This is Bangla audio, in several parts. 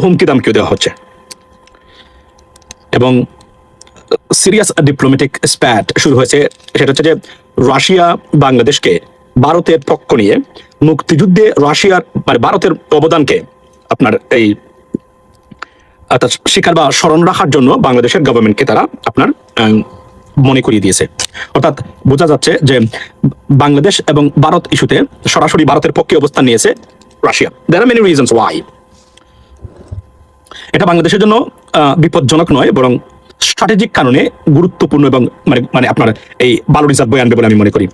হুমকি দামকিও দেওয়া হচ্ছে এবং সিরিয়াস ডিপ্লোম্যাটিক স্প্যাট শুরু হয়েছে। সেটা হচ্ছে যে রাশিয়া বাংলাদেশকে ভারতের পক্ষ নিয়ে মুক্তিযুদ্ধে রাশিয়ার মানে ভারতের অবদানকে আপনার এই স্বীকার বা স্মরণ রাখার জন্য বাংলাদেশের গভর্নমেন্টকে তারা আপনার মনে করিয়ে দিয়েছে। অর্থাৎ বোঝা যাচ্ছে যে বাংলাদেশ এবং ভারত ইস্যুতে সরাসরি ভারতের পক্ষে অবস্থান নিয়েছে রাশিয়া। There are many reasons why. এটা বাংলাদেশের জন্য বিপজ্জনক নয়, বরং স্ট্র্যাটেজিক কারণে গুরুত্বপূর্ণ এবং মানে আপনার এই ভালো রিজার্ভ বয়ে আনবে বলে আমি মনে করি।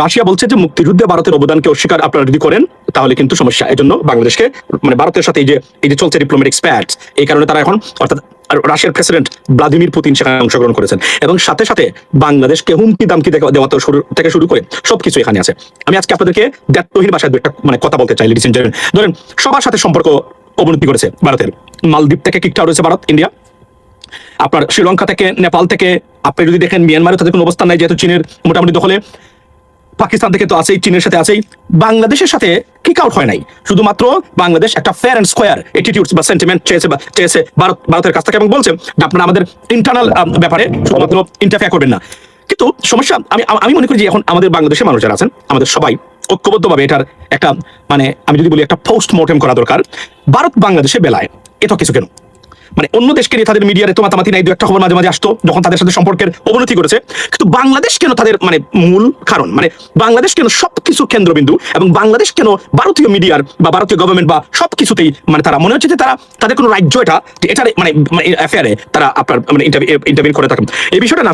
রাশিয়া বলছে যে মুক্তিযুদ্ধে ভারতের অবদানকে অস্বীকার আপনারা যদি করেন তাহলে কিন্তু সমস্যা। এই জন্য বাংলাদেশকে মানে ভারতের সাথে এই যে চলছে ডিপ্লোম্যাটিক স্প্যাটস, এই কারণে তারা এখন অর্থাৎ রাশিয়ার প্রেসিডেন্ট ভ্লাদিমির পুতিন সেখানে অংশগ্রহণ করেছেন এবং সাথে সাথে বাংলাদেশকে হুমকি দামকি দেওয়া থেকে শুরু করে সবকিছু এখানে আছে। আমি আজকে আপনাদেরকে দ্ব্যর্থহীন ভাষায় একটা মানে কথা বলতে চাই। লিডিস এন্ড জেন্টলম্যান, ধরেন সবার সাথে সম্পর্ক অবনতি করেছে ভারতের। মালদ্বীপ থেকে কিকটা রয়েছে ভারত, ইন্ডিয়া, আপনার শ্রীলঙ্কা থেকে, নেপাল থেকে, আপনি যদি দেখেন মিয়ানমারে তাদের কোনো অবস্থান নাই যেহেতু চীনের মোটামুটি দখলে, পাকিস্তান থেকে তো আছেই, চীনের সাথে আছেই, বাংলাদেশের সাথে কিক আউট হয় নাই। শুধুমাত্র বাংলাদেশ একটা ফেয়ার অ্যান্ড স্কোয়ার অ্যাটিটিউডস বা সেন্টিমেন্ট চেয়েছে ভারতের কাছ থেকে এবং বলছে যে আপনারা আমাদের ইন্টারনাল ব্যাপারে শুধুমাত্র ইন্টারফেয়ার করবেন না। কিন্তু সমস্যা আমি মনে করি যে এখন আমাদের বাংলাদেশের মানুষ যারা আছেন আমাদের সবাই ঐক্যবদ্ধভাবে এটার একটা মানে আমি যদি বলি একটা পোস্ট মর্টেম করা দরকার। ভারত বাংলাদেশের বেলায় এত কিছু কেন? মানে অন্য দেশকে নিয়ে তাদের মিডিয়ার এত মাতামাতি নাই, দু একটা খবর মাঝে মাঝে আসতো যখন তাদের সাথে সম্পর্কের অবনতি করেছে, কিন্তু বাংলাদেশ কেন তাদের মানে মূল কারণ, মানে বাংলাদেশ কেন সবকিছুর কেন্দ্রবিন্দু এবং বাংলাদেশ কেন ভারতীয় মিডিয়ার বা ভারতীয় গভর্নমেন্ট বা সবকিছুতেই মানে তারা মনে হচ্ছে যে তাদের কোনো রাজ্য এটার মানে অ্যাফেয়ারে তারা আপনার মানে ইন্টারভিউ করে থাকেন। এই বিষয়টা না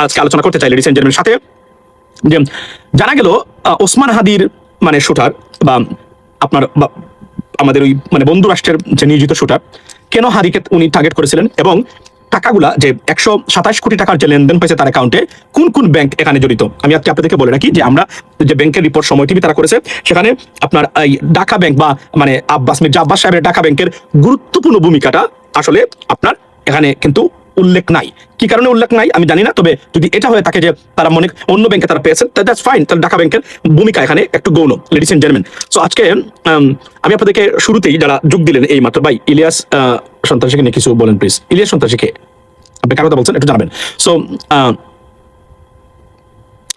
আজকে আলোচনা করতে চাই লেডিস এন্ড জেন্টলম্যান সাথে। যে জানা গেল ওসমান হাদির মানে শুটার বা আপনার আমাদের ওই মানে বন্ধু রাষ্ট্রের যে নিয়োজিত শুটার কেন হাদিকে উনি টার্গেট করেছিলেন এবং টাকাগুলা যে 127 কোটি টাকার যে লেনদেন হয়েছে তার অ্যাকাউন্টে কোন কোন ব্যাংক এখানে জড়িত। আমি আজকে আপনাদেরকে বলে রাখি যে আমরা যে ব্যাংকের রিপোর্ট সময় টিভি তারা করেছে, সেখানে আপনার এই ঢাকা ব্যাংক বা মানে মির্জা আব্বাস সাহেবের ঢাকা ব্যাংকের গুরুত্বপূর্ণ ভূমিকাটা আসলে আপনার এখানে কিন্তু উল্লেখ নাই। কি কারণে উল্লেখ নাই আমি জানি না, তবে যদি এটা হয়ে থাকে যে তারা মনে অন্য ব্যাংকে তারা পেয়েছেন দ্যাটস ফাইন, তাহলে ঢাকা ব্যাংকের ভূমিকা এখানে একটু গৌণ। লেডিস এন্ড জেন্টলম্যান, সো আজকে আমি আপনাদেরকে শুরুতেই যারা যোগ দিলেন এই মাত্র, ভাই ইলিয়াস সন্ত্রাসীকে নিয়ে কিছু বলেন প্লিজ। ইলিয়াস সন্ত্রাসীকে আপনি কার কথা বলছেন একটু জানাবেন। সো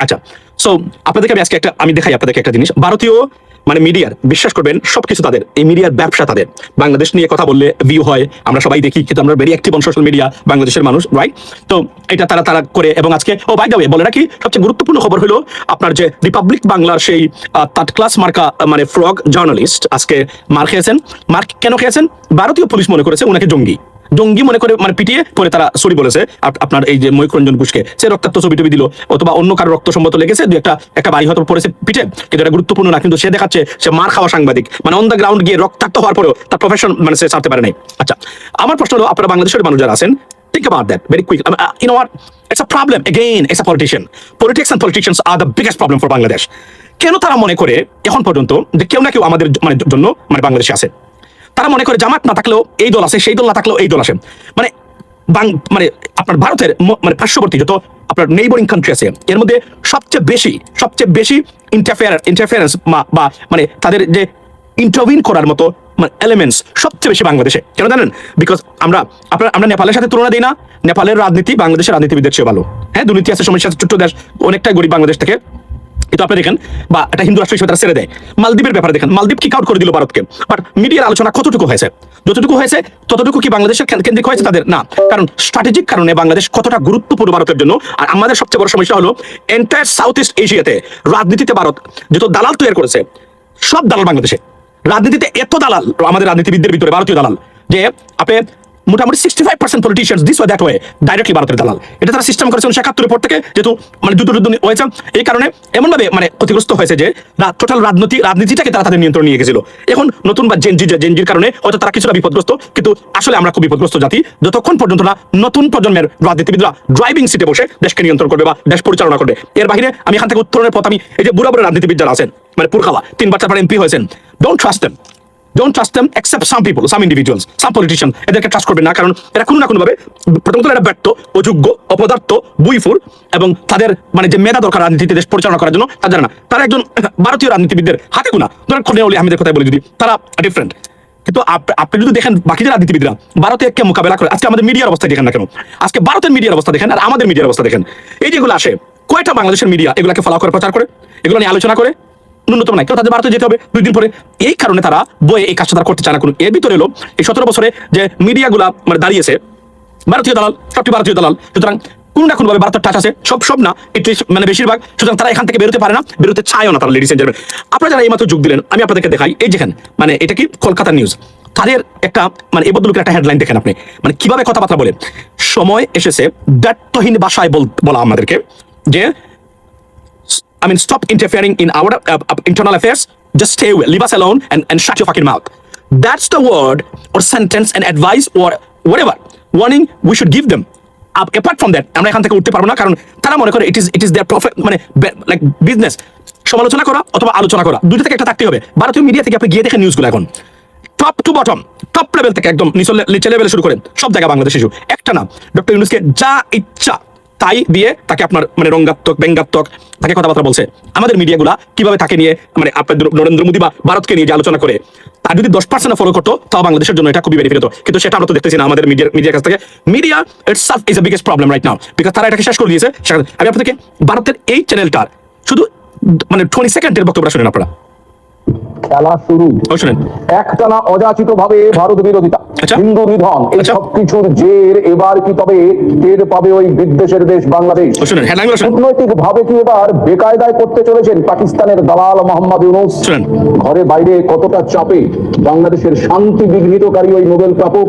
আচ্ছা, সো আপনাদেরকে আমি আজকে আমি দেখাই আপনাদেরকে একটা জিনিস। ভারতীয় মানে মিডিয়ার বিশ্বাস করবেন সবকিছু তাদের, এই মিডিয়ার ব্যবসা তাদের। বাংলাদেশ নিয়ে কথা বললে ভিউ হয়, আমরা সবাই দেখি, কিন্তু আমরা very active on social media বাংলাদেশের মানুষ, রাইট? তো এটা তারা করে এবং আজকে বাই দ্য ওয়ে বলে রাখি সবচেয়ে গুরুত্বপূর্ণ খবর হলো আপনার যে রিপাবলিক বাংলার সেই থার্ড ক্লাস মার্কা মানে ফ্রগ জার্নালিস্ট আজকে মার খেয়েছেন। মার কেন খেয়েছেন? ভারতীয় পুলিশ মনে করেছে ওনাকে জঙ্গি মনে করে মানে পিটিয়ে পরে তারা সরি বলেছে আপনার এই যে ময়ূররঞ্জন ঘোষকে। সে রক্তাক্ত ছবি টবি দিল অথবা অন্য কারো রক্ত সম্মত লেগেছে, দু একটা বাড়ি হয়তো পড়েছে পিঠে, কিন্তু এটা গুরুত্বপূর্ণ না। কিন্তু সে দেখাচ্ছে সে মার খাওয়া সাংবাদিক, মানে অন দ্য গ্রাউন্ড গিয়ে রক্তাক্ত হওয়ার পরেও তার প্রফেশন মানে সে ছাড়তে পারে নাই। আচ্ছা, আমার প্রশ্ন হলো আপনারা বাংলাদেশের মানুষ যারা আছেন, think about that very quick. You know what? It's a problem. Again, it's a politician. Politics and politicians are the biggest problem for Bangladesh. কেন তারা মনে করে এখন পর্যন্ত যে কেউ না কেউ আমাদের মানে জন্য মানে বাংলাদেশে আছে? তারা মনে করে জামাত না থাকলেও এই দল আছে, সেই দল না থাকলেও এই দল আসে। মানে মানে আপনার ভারতের মানে পার্শ্ববর্তী যত আপনার নেইবরিং কান্ট্রি আছে এর মধ্যে সবচেয়ে বেশি ইন্টারফেয়ারেন্স বা মানে তাদের যে ইন্টারভিন করার মতো মানে এলিমেন্টস সবচেয়ে বেশি বাংলাদেশে। কেন জানেন? বিকজ আমরা নেপালের সাথে তুলনা দিই না। নেপালের রাজনীতি বাংলাদেশের রাজনীতিবিদের চেয়ে ভালো। হ্যাঁ, দুর্নীতি আছে, সমস্যা আছে, ছোট্ট দেশ, অনেকটাই গরিব বাংলাদেশ থেকে, কিন্তু আপনি দেখেন বা একটা হিন্দু রাষ্ট্র হিসেবে তারা ছেড়ে দেয়। মালদ্বীপের ব্যাপারে দেখেন, মালদ্বীপ কিক আউট করে দিল ভারতকে, বাট মিডিয়ার আলোচনা কতটুকু হয়েছে? যতটুকু হয়েছে ততটুকু কি বাংলাদেশের কেন্দ্রিক হয়েছে তাদের? না, কারণ স্ট্র্যাটেজিক কারণে বাংলাদেশ কতটা গুরুত্বপূর্ণ ভারতের জন্য। আর আমাদের সবচেয়ে বড় সমস্যা হলো এন্টায়ার সাউথ ইস্ট এশিয়াতে রাজনীতিতে ভারত যত দালাল তৈরি করেছে, সব দালাল বাংলাদেশে। রাজনীতিতে এত দালাল আমাদের রাজনীতিবিদদের ভিতরে, ভারতীয় দালাল, যে আপনি মোটামুটি 65% politicians this way that way directly ভারতের দালাল। এটা তারা সিস্টেম করেছে 1971 পর থেকে, যেহেতু মানে যুদ্ধ হয়েছে, এই কারণে এমনভাবে মানে ক্ষতিগ্রস্ত হয়েছে যে টোটাল রাজনীতিটাকে তারা তাদের নিয়ন্ত্রণ নিয়ে গেছিল। এখন নতুন বা জেনজির কারণে হয়তো তারা কিছুটা বিপদগ্রস্ত, কিন্তু আসলে আমরা খুব বিপদগ্রস্ত জাতি যতক্ষণ পর্যন্ত না নতুন প্রজন্মের রাজনীতিবিদরা ড্রাইভিং সিটে বসে দেশকে নিয়ন্ত্রণ করবে বা দেশ পরিচালনা করবে। এর বাইরে আমি এখান থেকে উত্তরণের পথ, আমি এই যে বুড়া রাজনীতিবিদ যারা আছেন মানে পুরখাওয়া 3 বার 4 বার এমপি হয়েছেন, Don't trust them except some people, some individuals, some politicians. এদেরকে ট্রাস্ট করবেন না, কারণ এরা কোনো না কোনোভাবে প্রথমত এরা ব্যর্থ, অযোগ্য, অপদার্থ, বুইফুর, এবং তাদের মানে যে মেধা দরকার রাজনীতিতে দেশ পরিচালনা করার জন্য তা জানে না। তারা একজন ভারতীয় রাজনীতিবিদদের হাতে গোনা, ধরেন খলিল আহমেদের কথাই বলি যদি, তারা ডিফারেন্ট। কিন্তু আপনি যদি দেখেন বাকি যে রাজনীতিবিদরা ভারতে কে মোকাবেলা করে, আজকে আমাদের মিডিয়ার অবস্থা দেখেন না কেন, আজকে ভারতের মিডিয়ার অবস্থা দেখেন আর আমাদের মিডিয়ার অবস্থা দেখেন। এই যেগুলো আসে কয়টা বাংলাদেশের মিডিয়া এগুলোকে ফলো করে প্রচার করে, এগুলো নিয়ে আলোচনা করে? ন্যূনতম নাই। কেউ তাদের ভারতে যেতে হবে 2 দিন পরে। এই কারণে তারা বইয়ে এই কাজটা তারা করতে চায় না কোনো। এর ভিতরে এলো এই 17 বছরে যে মিডিয়াগুলা মানে দাঁড়িয়েছে ভারতীয় দালাল, সবটি ভারতীয় দালাল। সুতরাং কোন না কোনোভাবে ভারতের টাচ আছে, সব না মানে বেশিরভাগ। সুতরাং তারা এখান থেকে বেরোতে পারে না, বেরোতে চায়ও না তারা। লেডিস এন্ড জেন্টলম্যান, আপনারা যারা এইমাত্র যোগ দিলেন, আমি আপনাদেরকে দেখাই। এই দেখেন, মানে এটা কি কলকাতা নিউজ, তাদের একটা মানে এই বদলুকের একটা হেডলাইন দেখেন আপনি, মানে কিভাবে কথাবার্তা বলে। সময় এসেছে ব্যর্থহীন ভাষায় বলা আমাদেরকে যে stop interfering in our internal affairs. Just stay away, leave us alone, and shut your fucking mouth. That's the word or sentence and advice or whatever warning we should give them. Apart from that, আমরা এখান থেকে উঠতে পারবো না, কারণ তারা মনে করে it is their profit, মানে লাইক বিজনেস। সমালোচনা করা অথবা আলোচনা করা, দুটো থেকে একটা থাকতে হবে। ভারতীয় মিডিয়া থেকে আপনি গিয়ে দেখেন নিউজগুলো এখন top to bottom, top level থেকে একদম নিচে লেভেলে শুরু করেন, সব জায়গায় বাংলাদেশ ইস্যু। একটা না, ডক্টর ইউনূসকে যা ইচ্ছা তাই দিয়ে তাকে আপনার মানে রঙ্গাত্মক ব্যঙ্গাত্মক তাকে কথাবার্তা বলছে। আমাদের মিডিয়াগুলা কিভাবে তাকে নিয়ে মানে আপনার নরেন্দ্র মোদী বা ভারতকে নিয়ে যে আলোচনা করে, তার যদি 10% ফলো করতো তাও বাংলাদেশের জন্য এটা খুবই বেনিফিট হতো। কিন্তু সেটা আমরা তো দেখতেছি না আমাদের মিডিয়ার কাছ থেকে। Media itself is the biggest problem right now, because তারা এটাকে শেষ করে দিয়েছে। আমি আপনাদেরকে ভারতের এই চ্যানেলটার শুধু মানে 20 সেকেন্ডের বক্তব্য শুনেন আপনারা। খেলা শুরু, একটানা অযাচিত ভাবে ভারত বিরোধিতা, হিন্দু নিধন, এই সব কিছুর জের এবার কি তবে টের পাবে ওই বিদ্বেষের দেশ বাংলাদেশ? কূটনৈতিক ভাবে কি এবার বেকায়দায় করতে চলেছেন পাকিস্তানের দালাল মোহাম্মদ ইউনূস? ঘরে বাইরে কতটা চাপে বাংলাদেশের শান্তি বিঘ্নিতকারী ওই নোবেল প্রাপক?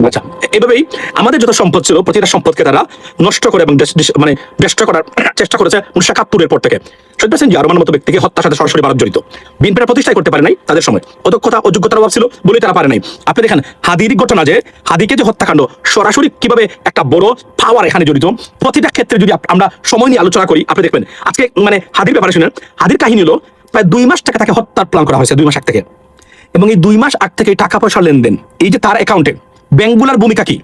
আচ্ছা, এভাবেই আমাদের যত সম্পদ ছিল প্রতিটা সম্পদকে তারা নষ্ট করে এবং মানে নষ্ট করার চেষ্টা করেছে 1971 পর থেকে। শহীদ প্রেসিডেন্ট জিয়া রহমানের মতো ব্যক্তিকে হত্যার সাথে সরাসরি ভারত জড়িত। বিএনপির প্রতিষ্ঠাই করতে পারে নাই তাদের সময়, অদক্ষতা অযোগ্যতার অভাব ছিল বলেই তারা পারে নাই। আপনি দেখেন হাদির ঘটনা, যে হাদিকে যে হত্যাকাণ্ড সরাসরি কিভাবে একটা বড় পাওয়ার এখানে জড়িত। প্রতিটা ক্ষেত্রে যদি আমরা সময় নিয়ে আলোচনা করি, আপনি দেখবেন আজকে মানে হাদির ব্যাপারে শুনেন। হাদির কাহিনী হলো প্রায় 2 মাস থেকে তাকে হত্যার প্ল্যান করা হয়েছে, 2 মাস আগ থেকে। এবং এই 2 মাস আগ থেকে টাকা পয়সার লেনদেন, এই যে তার অ্যাকাউন্টে ব্যাংকগুলার ভূমিকা কি?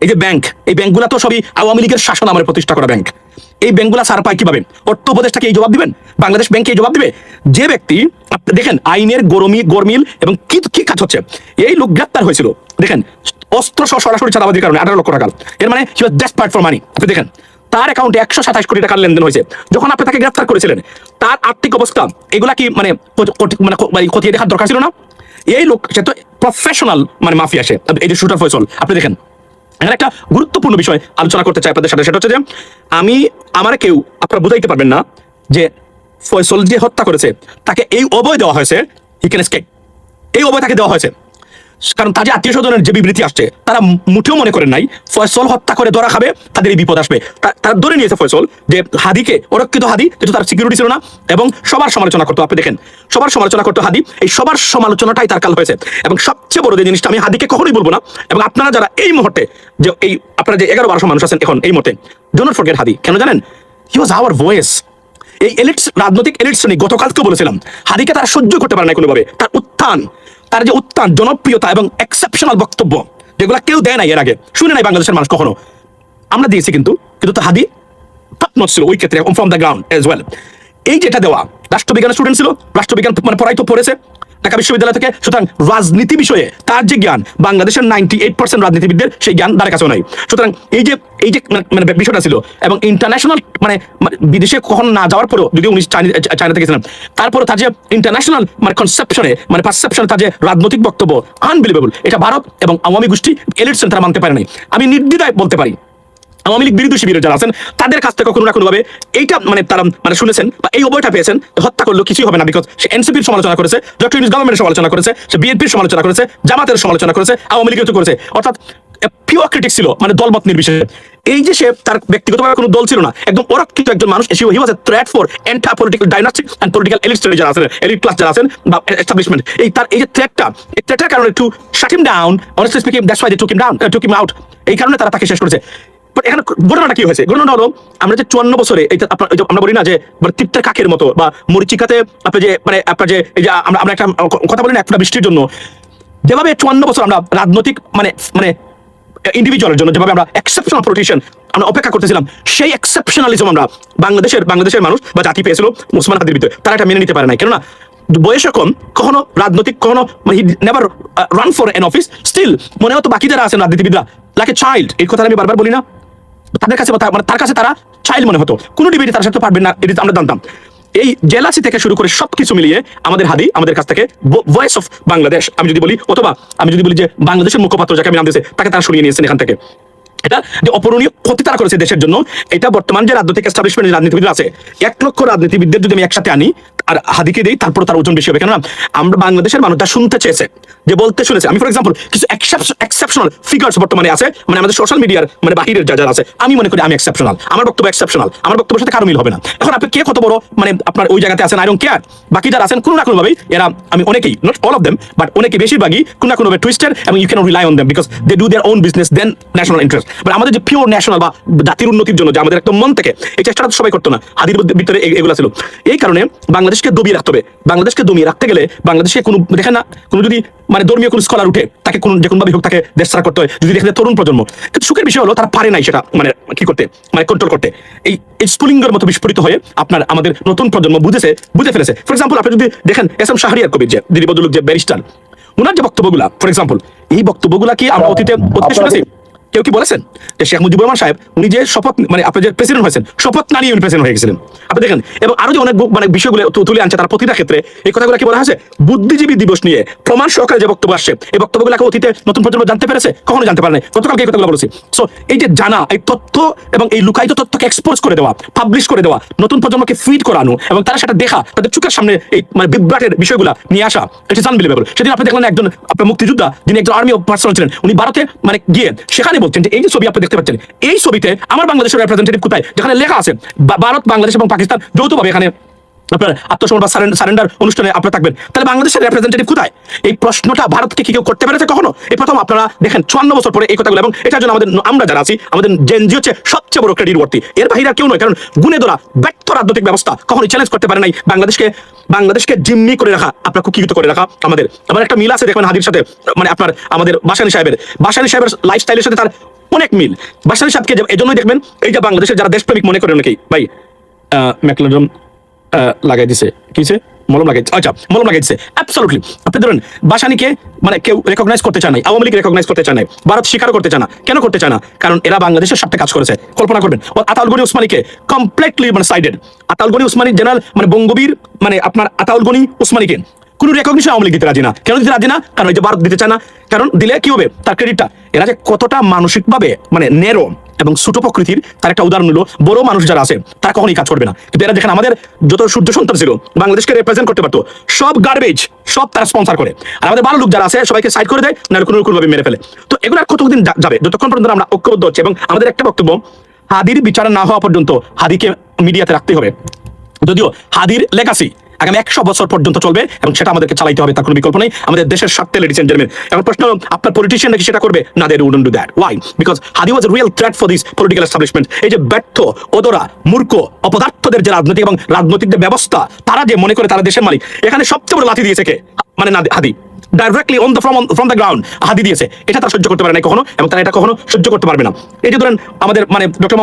এই যে ব্যাংক, এই ব্যাংকগুলা তো সবই আওয়ামী লীগের শাসন আমলে প্রতিষ্ঠা করা ব্যাংক। এই ব্যাংকগুলা সার পায় কিভাবে? অর্থ উপদেষ্টাকে এই জবাব দিবেন? বাংলাদেশ ব্যাংকে এই জবাব দিবে? যে ব্যক্তি দেখেন আইনের গরমিল এবং কি কাজ হচ্ছে, এই লোক গ্রেপ্তার হয়েছিল দেখেন অস্ত্র সহ সরাসরি চাঁদাবাজির কারণে 18 লক্ষ টাকা। এর মানে হি ওয়াজ ডেসপারেট ফর মানি। আপনি দেখেন তার অ্যাকাউন্টে 127 কোটি টাকার লেনদেন হয়েছে। যখন আপনি তাকে গ্রেপ্তার করেছিলেন তার আর্থিক অবস্থা এগুলা কি মানে খতিয়ে দেখার দরকার ছিল না? এই লোক সে তো প্রফেশনাল মানে মাফিয়া। সে এই যে শুটার ফয়সল, আপনি দেখেন এখানে একটা গুরুত্বপূর্ণ বিষয় আলোচনা করতে চাই আপনাদের সাথে। সেটা হচ্ছে যে আমার কেউ আপনারা বুঝাইতে পারবেন না যে ফয়সল যে হত্যা করেছে তাকে এই অভয় দেওয়া হয়েছে, হি ক্যান এসকেপ। এই অভয় তাকে দেওয়া হয়েছে কারণ তার যে আত্মীয় স্বজনের যে বিবৃতি আসছে, তারা মুঠেও মনে করেন নাই ফয়সল হত্যা করে ধরা খাবে, তাদের এই বিপদ আসবে। তারা ধরে নিয়েছে ফয়সল যে হাদিকে, অরক্ষিত হাদি, যেহেতু তার সিকিউরিটি ছিল না এবং সবার সমালোচনা করতো। আপনি দেখেন সবার সমালোচনা করতো হাদি, এই সবার সমালোচনাটাই তার কাল হয়েছে। এবং সবচেয়ে বড় যে জিনিসটা, আমি হাদিকে কখনোই বলবো না, এবং আপনারা যারা এই মুহূর্তে যে এই আপনারা যে 11-1200 মানুষ আছেন এখন এই মুহূর্তে, ডু নট ফরগেট হাদি। কেন জানেন? হি ওয়াজ আওয়ার ভয়েস। এই এলিটস, রাজনৈতিক এলিট শ্রেণী, গতকালকে বলেছিলাম হাদিকে তারা সহ্য করতে পারে না কোনোভাবে। তার উত্থান জনপ্রিয়তা এবং এক্সেপশনাল বক্তব্য যেগুলো কেউ দেয় নাই, এর আগে শুনে নাই বাংলাদেশের মানুষ কখনো। আমরা দিয়েছি কিন্তু তো হাদি টপ নচ ছিল ওই ক্ষেত্রে, from the ground as well. এই যেটা দেওয়া, রাষ্ট্রবিজ্ঞানের স্টুডেন্ট ছিল, রাষ্ট্রবিজ্ঞান মানে পড়াইতো, পড়েছে ঢাকা বিশ্ববিদ্যালয় থেকে। সুতরাং রাজনীতি বিষয়ে তার যে জ্ঞান, বাংলাদেশের 98% রাজনীতিবিদদের সেই জ্ঞান তার কাছেও নাই। সুতরাং এই যে মানে বিষয়টা ছিল, এবং ইন্টারন্যাশনাল মানে বিদেশে কখন না যাওয়ার পরেও, যদি উনি চায়না থেকে গেছিলেন, তারপরে তার যে ইন্টারন্যাশনাল মানে কনসেপশনে মানে পারসেপশনে তার যে রাজনৈতিক বক্তব্য আনবিলিভেবল। এটা ভারত এবং আওয়ামী গোষ্ঠী এলিটস তারা মানতে পারে নাই। আমি নির্দ্বিধায় বলতে পারি আওয়ামী লীগ বিরোধী শিবিরের যারা আছেন তাদের কাছ থেকে কোনো না কোনোভাবে এইটা মানে তারা মানে শুনেছেন বা এই অভয়টা পেয়েছেন, হত্যা করলেও কিছুই হবে না। বিকজ সে এনসিপির সমালোচনা করেছে, ডক্টর ইউনূস গভর্নমেন্টের সমালোচনা করেছে, সে বিএনপির সমালোচনা করেছে, জামাতের সমালোচনা করেছে, আওয়ামী লীগের তো করেছে। অর্থাৎ পিওর ক্রিটিক ছিল, মানে দলমত নির্বিশেষে। এই যে সে তার ব্যক্তিগতভাবে কোনো দল ছিল না, একদম অরক্ষিত একজন মানুষ। He was a threat for entire political dynasty and political elite যারা আছেন, এলিট ক্লাস যারা আছেন বা এস্টাবলিশমেন্ট। এই যে থ্রেটটার কারণে to shut him down, honestly speaking, that's why they took him out. এই কারণে তারা তাকে শেষ করেছে। এখানে ঘটনাটা কি হয়েছে? ঘটনাটা হলো আমরা যে 54 বছরে আমরা বলি না যে তৃপ্তের কাকের মতো বা মরিচিকাতে আপনি যে মানে আপনার যে এই যে আমরা একটা কথা বলি না, একটা বৃষ্টির জন্য যেভাবে 54 বছর আমরা রাজনৈতিক মানে ইন্ডিভিজুয়ালের জন্য যেভাবে আমরা এক্সেপশনাল পলিটিশিয়ান আমরা অপেক্ষা করতেছিলাম, সেই এক্সেপশনালিজম আমরা বাংলাদেশের মানুষ বা জাতি পেয়েছিল মুসলমান হাদির ভিতরে। তারা এটা মেনে নিতে পারে নাই। কেননা বয়সে কম, কখনো রাজনৈতিক, কখনো never run for an office, still মনে হতো বাকি যারা আছেন রাজনীতিবিদরা লাইক এ চাইল্ড। এই কথা আমি বারবার বলি না, তাদের কাছে মানে তার কাছে তারা চাইল্ড মনে হতো, কোনো ডিবেটে তার সাথে পারবেন না, এটা আমরা জানতাম। এই জেলাসি থেকে শুরু করে সবকিছু মিলিয়ে আমাদের হাদি আমাদের কাছ থেকে ভয়েস অফ বাংলাদেশ আমি যদি বলি, অথবা আমি যদি বলি যে বাংলাদেশের মুখপাত্র যাকে আমি নাম দিয়েছে তাকে তারা সরিয়ে নিয়েছেন এখান থেকে। এটা যে অপূরণীয় ক্ষতি তারা করেছে দেশের জন্য, এটা বর্তমান যে রাজনৈতিক এস্টাবলিশমেন্ট রাজনীতিবিদ আছে 1 লক্ষ রাজনীতিবিদদের যদি আমি একসাথে আনি আর হাদিকে দিই, তারপর তার ওজন বেশি হবে। কেননা আমরা বাংলাদেশের মানুষটা শুনতে চেয়েছে, যে বলতে শুনেছে। আমি ফর এক্সাম্পল কিছু এক্সেপশনাল ফিগার্স বর্তমানে আছে, মানে আমাদের সোশ্যাল মিডিয়ার মানে বাহিরের যারা আছে, আমি মনে করি আমি এক্সেপশনাল, আমার বক্তব্য এক্সেপশনাল, আমার বক্তব্যের সাথে কারো মিল হবে না। এখন আপনি কে কত বড় মানে আপনার ওই জায়গাতে আছেন, আই ডোন্ট কেয়ার। বাকি যারা আছেন কোনো না কোনো ভাবেই এরা, আমি অনেকেই, not all of them but অনেকে বেশিরভাগই কোনো না কোনো ভাবে টুইস্টেড, এবং you can rely on them because they do their own business than national interest. But আমাদের যে পিওর ন্যাশনাল বা জাতির উন্নতির জন্য যে আমাদের একদম মন থেকে এই চেষ্টাটা তো সবাই করতো না, হাদির ভিতরে এগুলো ছিল। এই কারণে বাংলাদেশকে দমিয়ে রাখতে হবে। বাংলাদেশকে দমিয়ে রাখতে গেলে বাংলাদেশে কোনো দেখেন না, কোনো যদি মানে ধর্মীয় কোনো স্কলার উঠে তাকে কোনো যে কোনোভাবে হোক তাকে দেশ ছাড়া করতে হয়, যদি দেখেন তরুণ প্রজন্ম। কিন্তু সুখের বিষয় হলো তারা পারে নাই সেটা মানে কি করতে, মানে কন্ট্রোল করতে। এই স্ফুলিঙ্গের মতো বিস্ফোরিত হয়ে আপনার আমাদের নতুন প্রজন্ম বুঝে ফেলেছে। ফর এক্সাম্পল আপনি যদি দেখেন এস এম শাহরিয়ার কবির যে দিদি বদলুক যে ব্যারিস্টার, ওনার যে বক্তব্যগুলা, ফর এক্সাম্পল এই বক্তব্যগুলা কি আমরা অতীতে শুনেছি? কেউ কি বলেছেন যে শেখ মুজিবুর রহমান সাহেব উনি যে শপথ মানে আপনি যে প্রেসিডেন্ট হয়েছেন, শপথ না নিয়ে উনি প্রেসিডেন্ট হয়ে গেছিলেন? আপনি দেখেন, এবং আরো যে অনেক মানে বিষয়গুলো তুলে আনছে তার প্রতিটা ক্ষেত্রে এই কথাগুলো কি বলা হয়েছে? বুদ্ধিজীবী দিবস নিয়ে প্রমাণ সহকারে যে বক্তব্য আসছে, এই বক্তব্যগুলোকে অতীতে নতুন প্রজন্ম জানতে পেরেছে? কখনো জানতে পারে নাই। গতকালকে এই কথাগুলো বলেছি। সো এই যে জানা, এই তথ্য এবং এই লুকায়িত তথ্যকে এক্সপোজ করে দেওয়া, পাবলিশ করে দেওয়া, নতুন প্রজন্মকে ফিড করানো এবং তারা সেটা দেখা, তাদের চোখের সামনে এই মানে বিভ্রাটের বিষয়গুলো নিয়ে আসা, এটা আনবিলিভেবল। সেদিন আপনি দেখলেন একজন আপনার মুক্তিযোদ্ধা যিনি একজন আর্মি পার্সন ছিলেন, উনি ভারতে মানে গিয়ে সেখানে বলছেন যে এই যে ছবি আপনি দেখতে পাচ্ছেন, এই ছবিতে আমার বাংলাদেশের রিপ্রেজেন্টেটিভ কোথায়, যেখানে লেখা আছে ভারত, বাংলাদেশ এবং পাকিস্তান যৌথভাবে এখানে আপনার আত্মসমর্পণ বা সারেন্ডার অনুষ্ঠানে আপনারা থাকবেন, তাহলে বাংলাদেশের রিপ্রেজেন্টেটিভ কোথায়? এই প্রশ্নটা ভারতকে কি কেউ করতে পেরেছে কখনো? এই প্রথম আপনারা দেখেন 54 বছর পরে এই কথাগুলো, এবং এটার জন্য আমরা যারা আছি আমাদের জেনজি হচ্ছে সবচেয়ে বড় ক্রেডিট বর্তী, এর বাইরে আর কেউ নয়। কারণ গুণে ধরা ব্যর্থ রাজনৈতিক ব্যবস্থা কখনোই চ্যালেঞ্জ করতে পারে নাই বাংলাদেশকে জিম্মি করে রাখা, আপনার কুকিত করে রাখা। আমাদের আবার একটা মিল আছে দেখবেন হাদির সাথে, মানে আপনার আমাদের বাসানী সাহেবের লাইফস্টাইলের সাথে তার অনেক মিল। বাসানী সাহেবকে এজন্যই দেখবেন এই যে বাংলাদেশের যারা দেশপ্রেমিক মনে করে অনেকেই, ভাই ম্যাকলোডন লাগাই দিছে, কিছে মলম লাগাই, আচ্ছা মলম লাগাই দিছে অ্যাবসলিউটলি। আপনি ধরেন বাসানীকে মানে কেউ রেকগনাইজ করতে চায় নাই, আওয়ামী লীগ রেকগনাইজ করতে চায় নাই, ভারত স্বীকার করতে চায় না। কেন করতে চায় না? কারণ এরা বাংলাদেশের স্বার্থে কাজ করেছে। কল্পনা করবেন আতাউল গনি উসমানীকে কমপ্লিটলি মানে সাইডেড। আতাউল গনি উসমানী জেনারেল মানে বঙ্গবীর, মানে আপনার আতাউল গনি উসমানীকে কোনো রেকগনিশন আওয়ামী লীগ দিতে রাজি না। কেন দিতে রাজি না? কারণ এই যে ভারত দিতে চায় না। কারণ দিলে কি হবে তার ক্রেডিটটা, এরা যে কতটা মানসিকভাবে মানে নেরো এবং ছোট প্রকৃতির, তার একটা উদাহরণ হলো বড় মানুষ যারা আছে তারা কখনই কাজ করবে না। কিন্তু এরা দেখেন আমাদের যত সূর্য সন্তান ছিল বাংলাদেশকে রিপ্রেজেন্ট করতে পারতো, সব গার্বেজ, সব তারা স্পন্সর করে। আর আমাদের ভালো লোক যারা আছে সবাইকে সাইড করে দেয়, না কোনোভাবে মেরে ফেলে। তো এগুলো আর কতদিন যাবে? যতক্ষণ পর্যন্ত আমরা ঐক্যবদ্ধ হচ্ছে। এবং আমাদের একটা বক্তব্য, হাদির বিচার না হওয়া পর্যন্ত হাদিকে মিডিয়াতে রাখতে হবে। যদিও হাদির লেগাসি আগামী 100 বছর পর্যন্ত চলবে এবং সেটা আমাদেরকে চালাইতে হবে, তার কোনো বিকল্প নেই। আমাদের দেশের স্বার্থে, লেডিস এন্ড জেন্টলম্যান। এখন প্রশ্ন হলো আপনার পলিটিশিয়ান নাকি সেটা করবে? না, they wouldn't do that. Why? Because Hadi was a real threat for this political establishment. এই যে ব্যর্থ, অদরা, মূর্খ, অপদার্থদের যে রাজনৈতিক এবং রাজনৈতিক যে ব্যবস্থা, তারা যে মনে করে তারা দেশের মালিক, এখানে সবচেয়ে বড় লাথি দিয়েছে কে? মানে না Hadi, directly on the from the ground Hadi দিয়েছে। এটা তারা সহ্য করতে পারে না কখনো, এবং তারা এটা কখনো সহ্য করতে পারবে না। এই যে ধরেন আমাদের মানে ডক্টর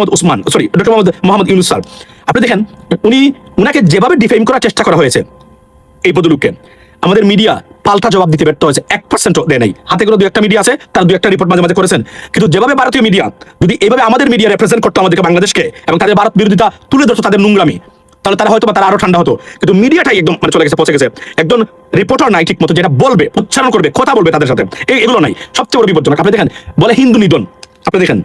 মোহাম্মদ ইউনূস স্যার, আপনি দেখেন উনাকে যেভাবে ডিফেম করার চেষ্টা করা হয়েছে এই বদলুককে, আমাদের মিডিয়া পাল্টা জবাব দিতে ব্যর্থ হয়েছে। 1% দেয় নাই। হাতে করে 2-1টা মিডিয়া আছে, তার 2-1টা রিপোর্ট মাঝে মাঝে করেছেন। কিন্তু যেভাবে ভারতীয় মিডিয়া যদি এইভাবে আমাদের মিডিয়া রিপ্রেজেন্ট করতো আমাদেরকে, বাংলাদেশকে, এবং তাদের ভারত বিরোধিতা তুলে ধরতো, তাদের নোংরামি, তাহলে তারা হয়তো তারা আরো ঠান্ডা হতো। কিন্তু মিডিয়াটাই একদম মানে চলে গেছে, পৌঁছে গেছে। একজন রিপোর্টার নাই ঠিক মতো, যেটা বলবে, উচ্চারণ করবে, কথা বলবে তাদের সাথে, এগুলো নাই। সবচেয়ে বড় বিপজ্জনক। আপনি দেখেন বলে হিন্দু নিধন, আপনি দেখেন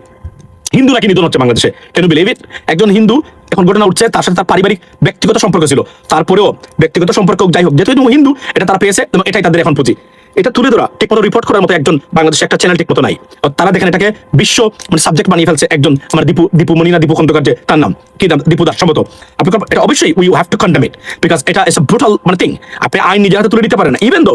হিন্দু নাকি নিধন হচ্ছে বাংলাদেশে। কেন বিলিভ ইট? একজন হিন্দু এখন ঘটনা উঠছে, তার সাথে তার পারিবারিক ব্যক্তিগত সম্পর্ক ছিল, তারপরেও ব্যক্তিগত সম্পর্ক যাই হোক, যেহেতু হিন্দু এটা তারা পেয়েছে এবং এটাই তাদের এখন পুঁজি। এটা তুলে ধরা ঠিকমতো রিপোর্ট করার মতো একজন বাংলাদেশে একটা চ্যানেল ঠিকমতো নাই। তারা দেখেন এটাকে বিশ্ব মানে সাবজেক্ট বানিয়ে ফেলছে। একজন আমার দীপু খন্দকার, যে তার নাম কি নাম, দীপু দাস সম্ভবত। আপনি এটা অবশ্যই we have two condemn it, because এটা ইজ আ ব্রুটাল মানে থিং। আপনি আইন নিজের হাতে তুলে দিতে পারেন না। ইভেন দো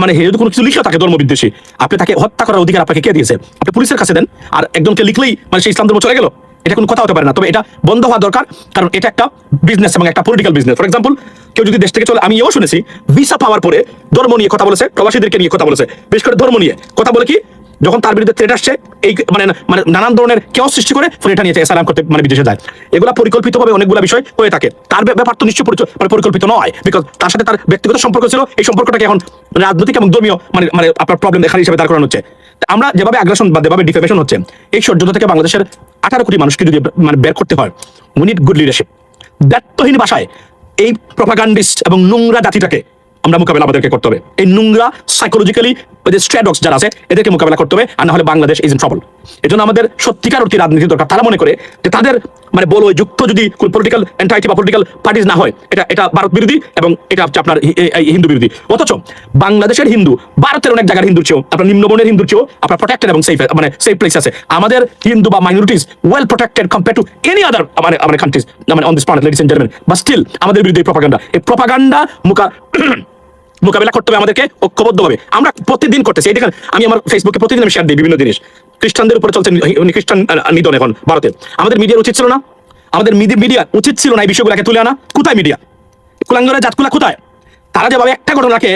মানে যদি কোনো কিছু লিখেও থাকে ধর্মবিদ্বেষী, আপনি তাকে হত্যা করার অধিকার আপনাকে কে দিয়েছে? আপনি পুলিশের কাছে দেন, আর একজনকে লিখলেই মানে সেই ইসলাম ধর্ম চলে গেল। এটা কোনো কথা হতে পারে না। তবে এটা বন্ধ হওয়া দরকার, কারণ এটা একটা বিজনেস এবং একটা পলিটিক্যাল বিজনেস। ফর এক্সাম্পল, কেউ যদি দেশ থেকে চলে, আমি এও শুনেছি ভিসা পাওয়ার পরে ধর্ম নিয়ে কথা বলেছে, প্রবাসীদেরকে নিয়ে কথা বলেছে, বিশেষ করে ধর্ম নিয়ে কথা বলে কি যখন তার বিরুদ্ধে থ্রেট আসছে এই মানে মানে নানান ধরনের কেউ সৃষ্টি করে ফলে এটা নিয়ে এসআরএম করতে মানে বিদেশে যায়। এগুলা পরিকল্পিতভাবে অনেকগুলো বিষয় হয়ে থাকে। তার ব্যাপার তো নিশ্চয়ই পরিকল্পিত নয়, বিকজ তার সাথে তার ব্যক্তিগত সম্পর্ক ছিল। এই সম্পর্কটাকে এখন রাজনৈতিক এবং ধর্মীয় মানে মানে আপনার প্রবলেম দেখার হিসেবে দাঁড় করানো হচ্ছে। আমরা যেভাবে আগ্রাসন বা যেভাবে ডিফেমেশন হচ্ছে, এই ষড়যন্ত্র থেকে বাংলাদেশের 18 কোটি মানুষকে যদি মানে বের করতে হয়, উই নিড গুড লিডারশিপ। দায়িত্বহীন ভাষায় এই প্রপাগান্ডিস্ট এবং নোংরা জাতিটাকে আমরা মোকাবেলা আমাদেরকে করতে হবে। এই নোংরা সাইকোলজিক্যালি স্ট্র্যাডক্স যারা আছে এদেরকে মোকাবেলা করতে হবে, আর না হলে বাংলাদেশ ইজ ইন ট্রাবল। এই জন্য আমাদের সত্যিকার অর্থে রাজনীতি দরকার। তারা মনে করে যে তাদের মানে বলো যুক্ত যদি পলিটিক্যাল এন্টাইটি বা পলিটিক্যাল পার্টিজ না হয়, এটা ভারত বিরোধী এবং এটা হচ্ছে আপনার হিন্দু বিরোধী। অথচ বাংলাদেশের হিন্দু ভারতের অনেক জায়গার হিন্দুর চেয়েও, আপনার নিম্নবর্ণের হিন্দুর চেয়েও আপনার প্রোটেক্টেড এবং সেফ মানে সেফ প্লেস আছে। আমাদের হিন্দু বা minorities well protected compare to any other মানে কান্ট্রিজ মানে on this planet, ladies and gentleman. But still আমাদের বিরুদ্ধে এই প্রপাগান্ডা মোকাবেলা করতে হবে আমাদেরকে ঐক্যবদ্ধভাবে। আমরা প্রতিদিন করতেছি। এই দেখেন আমি আমার ফেসবুকে প্রতিদিন আমি শেয়ার দিই বিভিন্ন জিনিস। খ্রিস্টানদের উপরে চলছে খ্রিস্টান নিধন এখন ভারতে। আমাদের মিডিয়ার উচিত ছিল না, আমাদের মিডিয়া উচিত ছিল না এই বিষয়গুলোকে তুলে আনা। কোথায় মিডিয়া? কুলাঙ্গরের জাতকুলা কোথায়? তারা যেভাবে একটা ঘটনাকে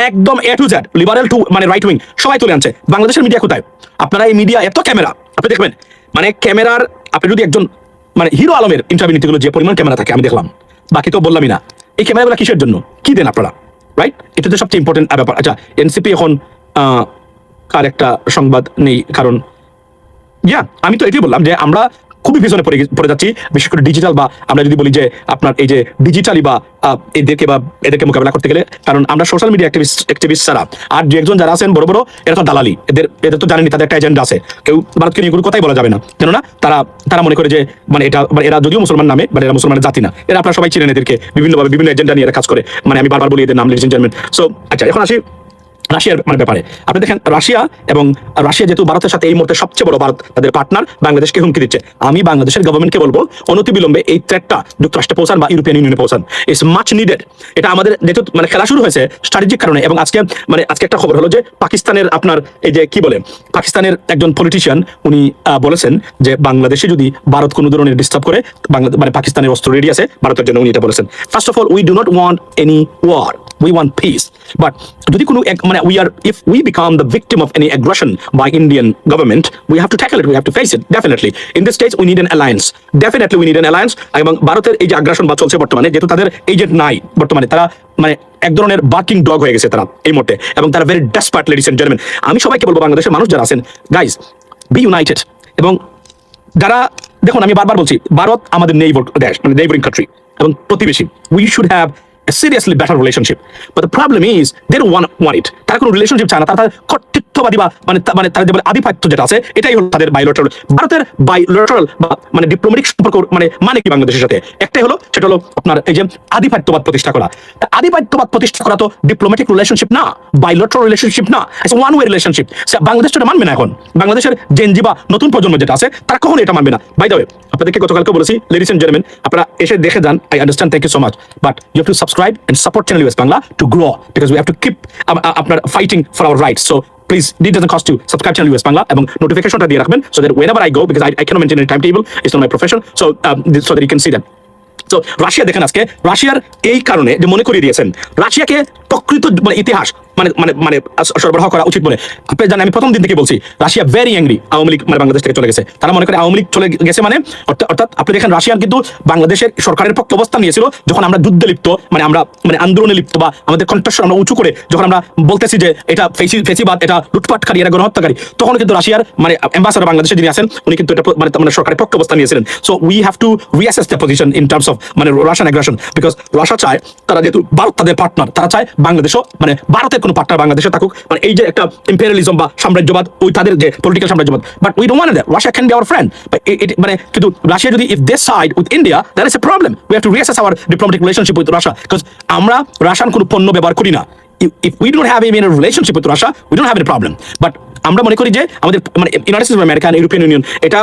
একদম এ টু জেড লিবারেল টু মানে রাইট উইং সবাই তুলে আনছে, বাংলাদেশের মিডিয়া কোথায়? আপনারা এই মিডিয়া এত ক্যামেরা, আপনি দেখবেন মানে ক্যামেরার আপনি যদি একজন মানে হিরো আলমের ইন্টারভিউ নিতে গেলে যে পরিমাণ ক্যামেরা থাকে আমি দেখলাম, বাকি তো বললামই না। এই ক্যামেরাগুলো কিসের জন্য, কি দেন আপনারা? রাইট, এটা তো সবচেয়ে ইম্পর্টেন্ট ব্যাপার। আচ্ছা, এনসিপি এখন কার একটা সংবাদ নেই, কারণ আমি তো এটাই বললাম যে আমরা খুবই পিছনে পড়ে যাচ্ছি, বিশেষ করে ডিজিটাল বা আমরা যদি বলি যে আপনার এই যে ডিজিটালি বা এদেরকে মোকাবেলা করতে গেলে। কারণ আমরা সোশ্যাল মিডিয়া অ্যাক্টিভিস্ট ছাড়া আর যে একজন যারা আছেন বড় বড়, এরা তো দালালি, এদের তো জানেনি তাদের একটা এজেন্ডা আছে। কেউ ভারতকে নিয়ে কোনো কথাই বলা যাবে না, কেননা তারা মনে করে যে মানে এটা এরা যদিও মুসলমান নামে বাট এরা মুসলমানের জাতি না। এরা আপনারা সবাই চিনেন এদেরকে, বিভিন্নভাবে বিভিন্ন এজেন্ডা নিয়ে এরা কাজ করে। মানে আমি বারবার বলি এদের নাম, লেডিস এন্ড জেন্টলম্যান। সো আচ্ছা, এখন আসি রাশিয়ার মানে ব্যাপারে। আপনি দেখেন রাশিয়া যেহেতু ভারতের সাথে এই মুহূর্তে সবচেয়ে বড়, ভারত তাদের পার্টনার, বাংলাদেশকে হুমকি দিচ্ছে। আমি বাংলাদেশের গভর্নমেন্টকে বলবো অনতিবিলম্বে এই থ্রেটটা যুক্তরাষ্ট্রে পৌঁছান বা ইউরোপিয়ান ইউনিয়নে পৌঁছান। It's much needed. এটা আমাদের যেহেতু মানে খেলা শুরু হয়েছে স্ট্র্যাটেজিক কারণে। এবং আজকে একটা খবর হলো যে পাকিস্তানের আপনার এই যে কি বলে, পাকিস্তানের একজন পলিটিশিয়ান উনি বলেছেন যে বাংলাদেশে যদি ভারত কোনো ধরনের ডিস্টার্ব করে মানে পাকিস্তানের অস্ত্র রেডি আছে ভারতের জন্য। উনি এটা বলেছেন। First of all, we do not want any war, we want peace. But যদি কোনো if we become the victim of any aggression by Indian government, we have to tackle it, we have to face it, definitely. In this case, we need an alliance. Definitely we need an alliance. এবং ভারতের এই যে আগ্রাসন বা চলছে বর্তমানে, যেহেতু তাদের এজেন্ট নাই বর্তমানে, তারা মানে এক ধরনের বার্কিং ডগ হয়ে গেছে তারা এই মুহূর্তে, এবং তারা very desperate, ladies and gentleman. আমি সবাইকে বলবো, বাংলাদেশের মানুষ যারা আছেন, গাইজ বি ইউনাইটেড। এবং যারা দেখুন, আমি বারবার বলছি, ভারত আমাদের নেইবার দেশ, মানে নেইবারিং কান্ট্রি এবং প্রতিবেশী। We should have a seriously better relationship, but the problem is they don't want it. তারা কোনো রিলেশনশিপ চায় না, তারা কর্তৃত্ববাদী বা মানে তাদের যে আধিপত্য যেটা আছে, এটাই হলো তাদের বাইলেটারাল। ভারতের বাইলেটারাল বা মানে ডিপ্লোম্যাটিক সম্পর্ক মানে কি বাংলাদেশের সাথে একটাই হলো, সেটা হলো আপনার এই যে আধিপত্যবাদ প্রতিষ্ঠা করা। আধিপত্যবাদ প্রতিষ্ঠা করা তো ডিপ্লোম্যাটিক রিলেশনশিপ না, বাইলেটারাল রিলেশনশিপ না, it's one way relationship. Bangladesh সেটা মানবে না। এখন বাংলাদেশের জেনজি বা নতুন প্রজন্ম যেটা আছে, তারা কখনো এটা মানবে না। বাই দ্য ওয়ে, আপনাদেরকে গতকালকে বলেছি, লেডিস এন্ড জেন্টলম্যান, আপনারা এসে দেখে যান। I understand, thank you so much, but you have to subscribe and support channel US Bangla to grow, because we have to keep fighting for our rights. So please, it doesn't cost you, subscribe channel US Bangla এবং নোটিফিকেশনটা দিয়ে রাখবেন, so that whenever I go, because I cannot maintain a timetable, it's not my profession, so that you can see them. তো রাশিয়া দেখেন, আজকে রাশিয়ার এই কারণে যে মনে করিয়ে দিয়েছেন রাশিয়াকে প্রকৃত মানে ইতিহাস মানে সরবরাহ করা উচিত বলে। আপনি জানেন, আমি প্রথম দিন থেকে বলছি, Russia very angry Awami League মানে বাংলাদেশ থেকে চলে গেছে। তারা মনে করে আওয়ামী লীগ চলে গেছে মানে অর্থাৎ আপনি দেখেন, রাশিয়ান কিন্তু বাংলাদেশের সরকারের পক্ষে অবস্থান নিয়েছিল যখন আমরা যুদ্ধে লিপ্ত, আমরা আন্দোলনে লিপ্ত বা আমাদের কণ্ঠস্বর আমরা উঁচু করে যখন আমরা বলতেছি যে এটা ফেসিবাদ, এটা লুটপাটকারী, এটা গণহত্যাকারী, তখন কিন্তু রাশিয়ার মানে অ্যাম্বাসাডার বাংলাদেশে যিনি আছেন, উনি কিন্তু এটা মানে সরকারের পক্ষে অবস্থান নিয়েছিলেন। So we have to reassess the position in terms of মানে রাশিয়ান অ্যাগ্রেশন, বিকজ রাশিয়া চায়, তারা যেহেতু ভারত তাদের পার্টনার, তারা চায় বাংলাদেশও মানে ভারতের কোনো পার্টনার বাংলাদেশে থাকুক, মানে এই যে একটা ইম্পেরিয়ালিজম বা সাম্রাজ্যবাদ, ওই তাদের যে পলিটিক্যাল সাম্রাজ্যবাদ। But we don't want that. Russia can be our friend, মানে কিন্তু রাশিয়া যদি if they side with India, that is a problem. We have to reassess our diplomatic relationship with Russia, because আমরা রাশিয়ান কোনো পণ্য ব্যবহার করি না। If we don't have even a relationship with Russia, we don't have any problem. But আমরা মনে করি যে আমাদের মানে United states of America, European union, এটা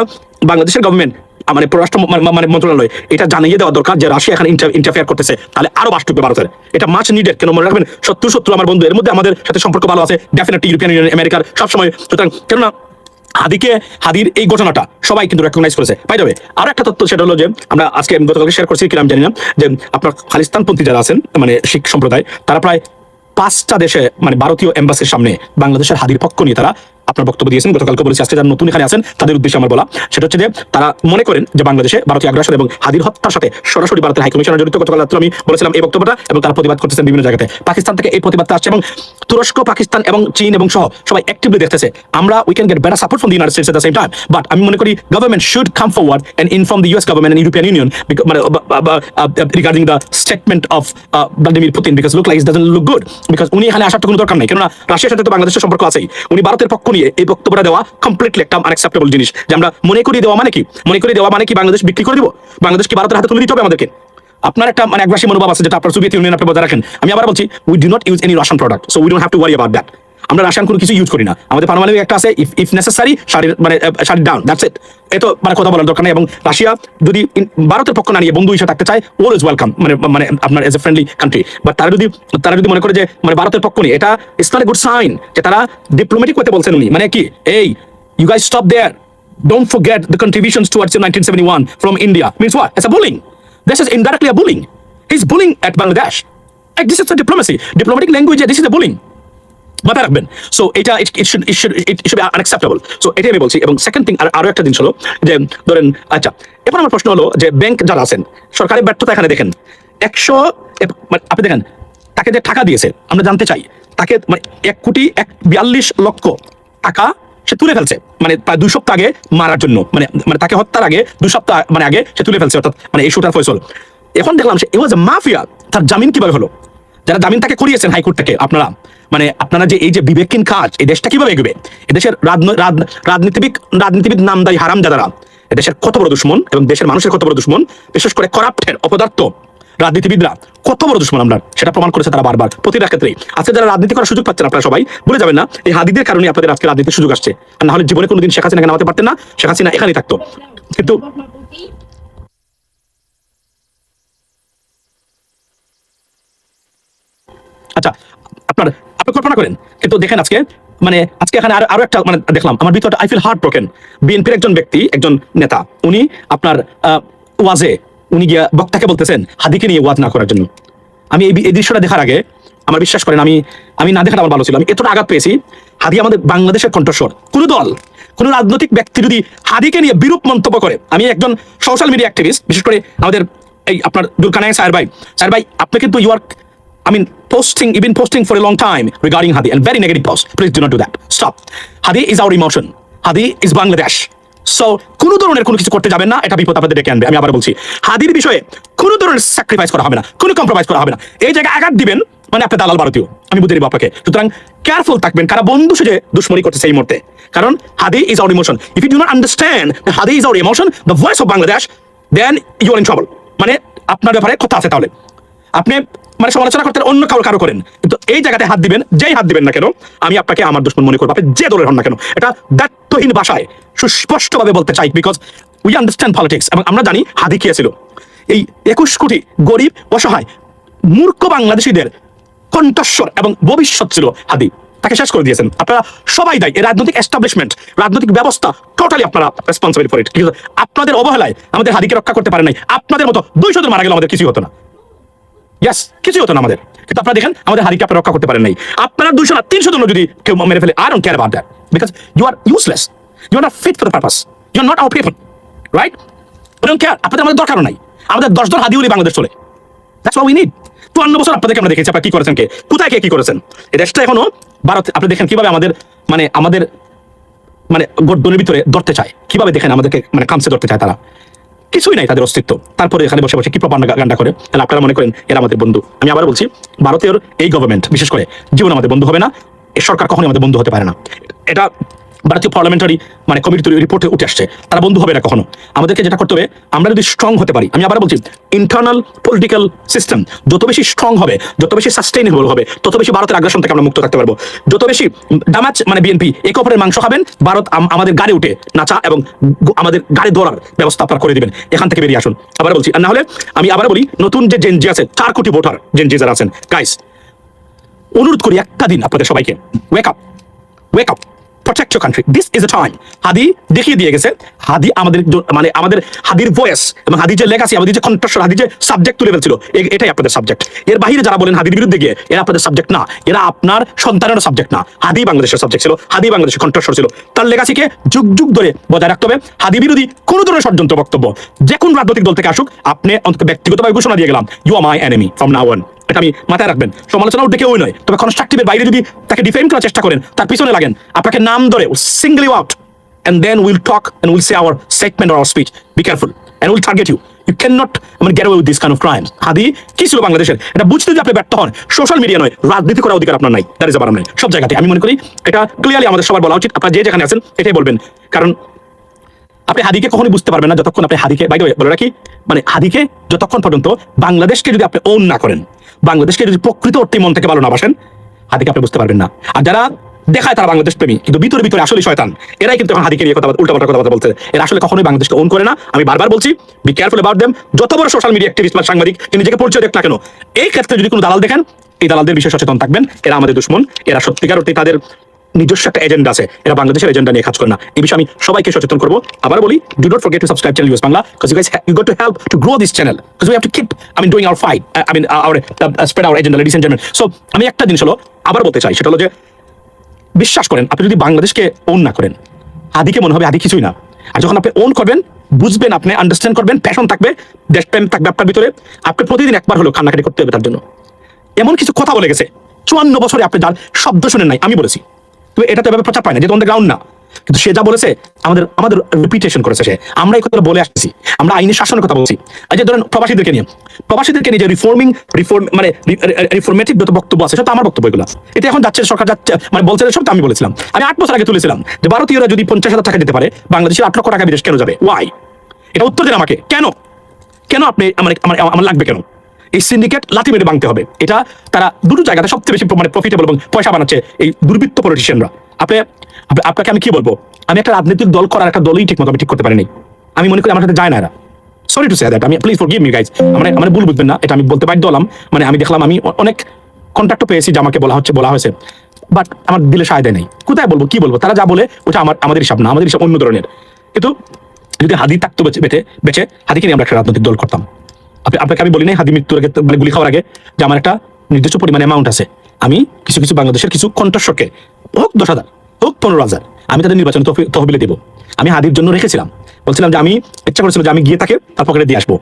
বাংলাদেশের গভর্নমেন্ট মানে পররাষ্ট্র মানে মন্ত্রণালয় এটা জানিয়ে দেওয়া দরকার যে রাশিয়া এখানে ইন্টারফেয়ার করতেছে, তাহলে আরো বাস টুকবে ভারতের। এটা মাছ নিডেড। কেন মনে রাখবেন, শত্রু আমার বন্ধু, এর মধ্যে আমাদের সাথে সম্পর্ক ভালো আছে ডেফিনেটলি, ইউরোপিয়ান ইউনিয়ন, আমেরিকার সবসময়। সুতরাং কেননা হাদির এই ঘটনাটা সবাই কিন্তু রেকগনাইজ করেছে। বাই দ্য ওয়ে, আরো একটা তথ্য, সেটা হলো যে আমরা আজকে গতকালকে শেয়ার করছি কিনা আমি জানি না, যে আপনার খালিস্তানপন্থী যারা আছেন মানে শিখ সম্প্রদায়, তারা প্রায় 5টা দেশে মানে ভারতীয় এম্বাসির সামনে বাংলাদেশের হাদির পক্ষ নিয়ে তারা আপনার বক্তব্য দিয়েছেন, গতকালকে বলেছি, আজকে যারা নতুন এখানে আছেন তাদের উদ্দেশ্যে আমার বলা, সেটা হচ্ছে যে তারা মনে করেন যে বাংলাদেশে ভারতীয় আগ্রাসন এবং হাদির হত্যার সাথে সরাসরি ভারতের হাইকমিশনার জড়িত। গতকাল রাত্রে আমি বলেছিলাম এই বক্তব্যটা, এবং তারা প্রতিবাদ করতেছেন বিভিন্ন জায়গাতে। পাকিস্তান থেকে এই প্রতিবাদটা আসছে, এবং তুরস্ক, পাকিস্তান এবং চীন এবং সহ সবাই অ্যাক্টিভলি দেখতেছে। আমরা we can get better support from the United States at the same time, but আমি মনে করি government should come forward and inform the US government and European Union regarding the statement of Vladimir Putin, because look like it doesn't look good, because উনি এখানে আসার তো কোনো দরকার নেই, কেননা রাশিয়ার সাথে তো বাংলাদেশের সম্পর্ক আছেই। উনি ভারতের পক্ষ নিয়ে এই বক্তব্যটা দেওয়া কমপ্লিটলি একটা আনএক্সেপ্টেবল জিনিস। যে আমরা মনে করি দেওয়া মানে কি, মনে করি দেওয়া মানে কি বাংলাদেশ বিক্রি করে দিব, বাংলাদেশ কি ভারতের হাতে তুলে দিতে হবে আমাদেরকে? আপনার একটা মানে একবাসী মনোভাব আছে যেটা আপনার সোভিয়েত ইউনিয়ন আপনি বজায় রাখেন। আমি আবার বলছি, we do not use any Russian product, so we don't have to worry about that. আমরা রাশিয়ান কোনো কিছু ইউজ করি না। আমাদের পারমাণবিক একটা আছে, if necessary shut down, that's it. এত মানে কথা বলার দরকার নেই। এবং রাশিয়া যদি ভারতের পক্ষ না নিয়ে বন্ধু হিসেবে থাকতে চায়, অলওয়েজ ওয়েলকাম, মানে আপনার as a friendly country. But তারা যদি মনে করে যে মানে ভারতের পক্ষ নিয়ে, এটা it's not a good sign. যে তারা ডিপ্লোম্যাটিক করতে বলছেন উনি, মানে কি, এই you guys stop there, don't forget the contributions towards 1971 from India. Means what? It's a bullying. This is indirectly a bullying. He's bullying at Bangladesh. Like, this is the diplomacy, diplomatic language. This is the bullying. মাথায় রাখবেন। সো এটা it should be unacceptable. So এটাই আমি বলছি। এবং সেকেন্ড থিং, আরো একটা জিনিস হলো যে ধরেন, আচ্ছা এখন আমার প্রশ্ন হলো যে ব্যাংক যারা আছেন, সরকারি ব্যর্থতা এখানে দেখেন 100, আপনি দেখেন তাকে যে টাকা দিয়েছে, আমরা জানতে চাই তাকে মানে 1,42,00,000 টাকা সে তুলে ফেলছে, মানে প্রায় 2 সপ্তাহ আগে মারার জন্য, মানে তাকে হত্যার আগে 2 সপ্তাহ মানে আগে সে তুলে ফেলছে, অর্থাৎ মানে এই শুটার ফয়সল। এখন দেখলাম সে ওয়াজ এ মাফিয়া। তার জামিন কিভাবে হলো? যারা জামিন তাকে করিয়েছেন হাইকোর্ট থেকে, আপনারা যে এই যে বিবেকহীন কাজ, এই দেশটা কিভাবে এগোবে? এদেশের রাজনীতিবিদ নামদারি হারামজাদারা এদেশের কত বড় দুশ্মন, এবং দেশের মানুষের কত বড় দুশ্মন, বিশেষ করে করাপ্টের অপদার্থ রাজনীতিবিদরা কত বড় দুশ্মন আমরা, সেটা প্রমাণ করেছে তারা বারবার প্রতিটা ক্ষেত্রেই। আজকে যারা রাজনীতি করার সুযোগ পাচ্ছেন, আপনারা সবাই ভুলে যাবেন না, এই হাদিদের কারণে আপনাদের আজকে রাজনীতির সুযোগ আসছে। আর না হলে জীবনে কোনোদিন শেখ হাসিনাকে নামাতে পারতেন না, শেখ হাসিনা এখানেই থাকতো। কিন্তু আচ্ছা, আপনি কল্পনা করেন, কিন্তু দেখেন আজকে এখানে আরো একটা দেখলাম, আমার ভিতরটা আই ফিল হার্ট ব্রোকেন। বিএনপির একজন ব্যক্তি, একজন নেতা, উনি আপনার ওয়াজে উনি গিয়া বক্তাকে বলতেছেন হাদিকে নিয়ে ওয়াজ না করার জন্য। আমি এই দৃশ্যটা দেখার আগে, আমার বিশ্বাস করেন, আমি না দেখাটা আমার ভালো ছিল। আমি এতটা আঘাত পেয়েছি। হাদি আমাদের বাংলাদেশের কণ্ঠস্বর। কোন দল, কোন রাজনৈতিক ব্যক্তি যদি হাদিকে নিয়ে বিরূপ মন্তব্য করে, আমি একজন সোশ্যাল মিডিয়া অ্যাক্টিভিস্ট, বিশেষ করে আমাদের এই আপনার দুলকানায় সাহের ভাই, আপনি কিন্তু you are you've been posting for a long time regarding Hadi, and very negative post. Please do not do that. Stop. Hadi is our emotion. Hadi is Bangladesh. So, কোনো ধরনের কোনো কিছু করতে যাবেন না, এটা বিপদ আপনাদের ডেকে আনবে। আমি আবার বলছি, হাদির বিষয়ে কোনো ধরনের স্যাক্রিফাইস করা হবে না, কোনো কম্প্রোমাইজ করা হবে না। এই জায়গায় আঘাত দিবেন মানে আপনি দালাল ভারতীয়, আমি বুঝে দিব আপনাকে। সুতরাং কেয়ারফুল থাকবেন কারা বন্ধু সেজে দুশ্মনী করতেছে এই মুহূর্তে, কারণ Hadi is our emotion. If you do not understand Hadi is our emotion, the voice of Bangladesh, then you are in trouble. মানে আপনার ব্যাপারে কথা আছে, তাহলে আপনি সমালোচনা করতে অন্য কারো করেন, কিন্তু এই জায়গাতে হাত দিবেন, যেই হাত দিবেন না কেন, আমি আপনাকে আমার দুশ্মন মনে করবো, আপনি যে দলের হন না কেন। এটা দায়িত্বহীন ভাষায় সুস্পষ্টভাবে বলতে চাই, বিকজ উই আন্ডারস্ট্যান্ড পলিটিক্স, এবং আমরা জানি হাদি কি ছিল। এই 21 কোটি গরিব, অসহায়, মূর্খ বাংলাদেশীদের কণ্ঠস্বর এবং ভবিষ্যৎ ছিল হাদি। তাকে শেষ করে দিয়েছেন আপনারা সবাই দায়ী। এই রাজনৈতিক এস্টাবলিশমেন্ট, রাজনৈতিক ব্যবস্থা, টোটালি আপনারা রেসপন্সিবল ফর ইট। কিন্তু আপনাদের অবহেলায় আমাদের হাদিকে রক্ষা করতে পারেন নাই। আপনাদের মতো 200 জন মারা গেল, আমাদের কিছু হতো না। ইয়াস, কিছু হতো না আমাদের। কিন্তু আপনারা দেখেন আমাদের হাদিকে আপনারা রক্ষা করতে পারেন নাই। আপনারা 200 না 300 জন যদি কেউ মেরে ফেলে, I don't care about that, because you are useless, you are not fit for the purpose, you are not our people, right? We don't care. আপনাদের আমাদের দরকারও নাই। আমাদের 10 জন হাদি হলে বাংলাদেশ চলে। That's what we need. 52 বছর আপনাদেরকে আমরা দেখেছি, আপনারা কি করেছেন, কোথায় কে কি করেছেন। এই দেশটা এখনো ভারত, আপনি দেখেন কিভাবে আমাদের গর্দনের ভিতরে ধরতে চায়, কিভাবে দেখেন আমাদেরকে কামসে ধরতে চায়। তারা কিছুই নাই তাদের অস্তিত্ব, তারপরে এখানে বসে বসে কি প্রপাগান্ডা করে। তাহলে আপনারা মনে করেন এরা আমাদের বন্ধু। আমি আবার বলছি, ভারতের এই গভর্নমেন্ট বিশেষ করে জীবন আমাদের বন্ধু হবে না। এই সরকার কখনোই আমাদের বন্ধু হতে পারে না। এটা ভারতীয় পার্লামেন্টারি কমিটি রিপোর্টে উঠে আসছে, তারা বন্ধু হবে না কখনো। আমাদেরকে যেটা করতে হবে, আমরা যদি স্ট্রং হতে পারি, আমি আবার বলছি, ইন্টারনাল পলিটিক্যাল সিস্টেম যত বেশি স্ট্রং হবে, যত বেশি সাস্টেইনেবল হবে, তত বেশি ভারতের আগ্রাসন থেকে আমরা মুক্ত থাকতে পারবো। যত বেশি ডামাচ বিএনপি একে অপরের মাংস খাবেন, ভারত আমাদের গাড়ি উঠে নাচা এবং আমাদের গাড়ি দৌড়ার ব্যবস্থা আপনারা করে দিবেন। এখান থেকে বেরিয়ে আসুন। আবার বলছি, আর না হলে আমি আবার বলি, নতুন যে জেনজি আছে, 4 কোটি ভোটার জেনজি যারা আছেন, গাইস অনুরোধ করি একটা দিন আপনাদের সবাইকে wake up protect your country. This is a time. হাদি দেখিয়ে দিয়ে গেছে, হাদি আমাদের মানে আমাদের হাদির ভয়েস এবং হাদির যে লেগাসি, আমাদের যে কন্ট্রোল, হাদির যে সাবজেক্ট তুলে ফেলছিল, এটাই আপনাদের সাবজেক্ট। এর বাইরে যারা বলেন হাদির বিরুদ্ধে গিয়ে, এরা আপনাদের সাবজেক্ট না, এরা আপনার সন্তানের সাবজেক্ট না। হাদি বাংলাদেশের সাবজেক্ট ছিল, হাদি বাংলাদেশের কন্ট্রোল ছিল। তার লেগাসিকে যুগ যুগ ধরে বজায় রাখতে হবে। হাদি বিরোধী কোনো ধরনের ষড়যন্ত্র বক্তব্য যে কোন রাজনৈতিক দল থেকে আসুক, আপনি অন্তত ব্যক্তিগতভাবে ঘোষণা দিয়ে গেলাম, you are my enemy from now on. এটা আমি মাথায় রাখবেন। সমালোচনা উঠে কেউই নয়, তবে কনস্ট্রাকটিভের বাইরে যদি তাকে ডিফেন্ড করার চেষ্টা করেন, তার পিছনে লাগেন, আপনাকে নাম ধরে single you out, and then we'll talk and we'll say our segment or our speech. Be careful and we'll target you. You cannot get away with this kind of crimes. হাদি কি ছিল বাংলাদেশের, এটা বুঝতে যদি আপনি ব্যর্থ হন, সোশ্যাল মিডিয়া নয়, রাজনীতি করার অধিকার আপনার নাই। দ্যাট ইজ আবার নাই সব জায়গাতে। আমি মনে করি এটা ক্লিয়ারলি আমাদের সবার বলা উচিত। আপনারা যে যেখানে আছেন এটাই বলবেন, কারণ আপনি হাদিকে কখনোই বুঝতে পারবেন না যতক্ষণ আপনি হাদিকে, বাই দ্য ওয়ে বলে রাখি, মানে হাদিকে যতক্ষণ পর্যন্ত বাংলাদেশকে যদি আপনি ওন না করেন, বাংলাদেশকে যদি প্রকৃত অর্থে মন থেকে ভালো না বাসেন, হাদিকে আপনি বুঝতে পারবেন না। আর যারা দেখায় তারা বাংলাদেশ প্রেমী, কিন্তু ভিতরে ভিতরে আসলে শয়তান, এরাই কিন্তু এখন হাদিকে নিয়ে কথা উল্টাপাল্টা কথা বলছে। এরা আসলে কখনোই বাংলাদেশকে ওন করে না। আমি বারবার বলছি, বি কেয়ারফুল অ্যাবাউট দেম। যত বড় সোশ্যাল মিডিয়া অ্যাক্টিভিস্ট বা সাংবাদিক নিজেকে পরিচয় দেখ না কেন, এই ক্ষেত্রে যদি কোনো দালাল দেখেন, এই দালালদের বিষয়ে সচেতন থাকবেন। এরা আমাদের দুশ্মন, এরা সত্যিকার অর্থে তাদের নিজস্ব একটা এজেন্ডা আছে, এরা বাংলাদেশের এজেন্ডা নিয়ে কাজ করে না। এই বিষয়ে আমি সবাইকে সচেতন করবো। আবার বলি, do not forget to subscribe channel US Bangla, because you guys you got to help to grow this channel, because we have to keep doing our fight, our spread our agenda, ladies and gentlemen. So আমি একটা জিনিস হলো আবার বলতে চাই, সেটা হলো যে বিশ্বাস করেন, আপনি যদি বাংলাদেশকে ওন না করেন, হাদিকে মনে হবে হাদি কিছুই না। আর যখন আপনি ওন করবেন, বুঝবেন, আপনি আন্ডারস্ট্যান্ড করবেন, প্যাশন থাকবে, দেশপ্রেম থাকবে আপনার ভিতরে, আপনি প্রতিদিন একবার হলেও কান্নাকাটি করতে হবে তার জন্য। এমন কিছু কথা বলে গেছে 54 বছরে, আপনি যার শব্দ শুনেন নাই, আমি বলেছি, তবে এটা তো এভাবে প্রচার পায় না, যেহেতু গ্রাউন্ড না। কিন্তু সে যা বলেছে আমাদের রিপিটেশন করেছে সে। আমরা এই কথাটা বলে আসছি, আমরা আইনি শাসনের কথা বলছি। এই যে ধরেন প্রবাসীদেরকে নিয়ে যে রিফর্মেটিভ যত বক্তব্য আছে, সেটা আমার বক্তব্য এগুলো। এটা এখন যাচ্ছে, সরকার যাচ্ছে, বলছে সব। আমি বলেছিলাম, আমি 8 বছর আগে তুলেছিলাম যে ভারতীয়রা যদি 50,000 টাকা দিতে পারে, বাংলাদেশের 8 লক্ষ টাকা বিদেশ কেন যাবে? ওয়াই? এটা উত্তর দেন আমাকে। কেন আপনি আমার লাগবে কেন? এই সিন্ডিকেট লাথি মেরে ভাঙতে হবে। এটা তারা দুটো জায়গাতে সবচেয়ে বেশি প্রফিটেবল এবং পয়সা বানাচ্ছে এই দুর্বৃত্ত পলিটিশিয়ানরা। আপনাকে আমি কি বলবো, আমি একটা রাজনৈতিক দল করার একটা দলই ঠিক মতো আমি ঠিক করতে পারিনি। আমি মনে করি আমার সাথে যায় না এরা। সরি টু সে দ্যাট, আমি প্লিজ ফরগিভ মি গাইজ, আমার ভুল বুঝবেন না, এটা আমি বলতে বাধ্য হলাম। আমি দেখলাম, আমি অনেক কন্ট্যাক্টও পেয়েছি যে আমাকে বলা হয়েছে, বাট আমার দিলে সায় দেয় নাই। কোথায় বলবো, কি বলবো? তারা যা বলে ওটা আমাদের হিসাব না, আমাদের হিসাব অন্য ধরনের। কিন্তু যদি হাদি থাকতো বেঁচে, হাদিকে নিয়ে আমরা একটা রাজনৈতিক দল করতাম। আপনাকে আমি বলি নাই হাদি মৃত্যুর আগে, গুলি খাওয়ার আগে, যে আমার একটা নির্দিষ্ট পরিমাণে অ্যামাউন্ট আছে, আমি কিছু বাংলাদেশের কিছু কণ্ঠস্বরকে, হোক 10,000 হোক 15,000, আমি তাদের নির্বাচন তহবিলে দেবো। আমি হাদির জন্য রেখেছিলাম, বলছিলাম যে আমি ইচ্ছা করেছিল যে আমি গিয়ে তাকে তার পকেটে দিয়ে আসবো।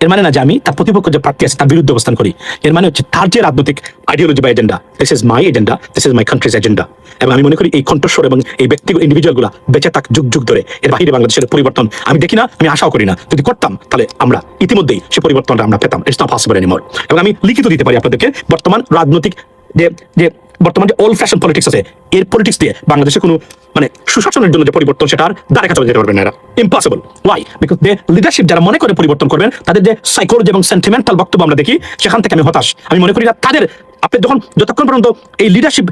এর মানে না যে আমি তার প্রতিপক্ষ যে প্রার্থী আছে তার বিরুদ্ধে অবস্থান করি। এর মানে হচ্ছে তার যে রাজনৈতিক আইডিওলজি বা agenda, this is my agenda, this is my countries agenda. এবং আমি মনে করি এই কণ্ঠস্বর এবং এই ব্যক্তিগত ইন্ডিভিজুয়ালগুলো বেঁচে থাক যুগ যুগ ধরে। এর বাইরে বাংলাদেশের পরিবর্তন আমি দেখি না, আমি আশাও করি না। যদি করতাম তাহলে আমরা ইতিমধ্যেই সে পরিবর্তনটা আমরা পেতাম। It's not possible anymore. এবং আমি লিখিত দিতে পারি আপনাদেরকে, বর্তমান রাজনৈতিক যে ওল্ড ফ্যাশন পলিটিক্স আছে, এর পলিটিক্স দিয়ে বাংলাদেশে কোনো সুশাসনের জন্য যে পরিবর্তন, সেটা আর দ্বারে কাছে যেতে পারবেন না এরা। Impossible. Why? Because they leadership যারা মনে করে পরিবর্তন করবেন, তাদের যে সাইকোলজি এবং সেন্টিমেন্টাল বক্তব্য আমরা দেখি, সেখান থেকে আমি হতাশ। আমি মনে করি না তাদের, আপনি যতক্ষণ পর্যন্ত এই লিডারশিপ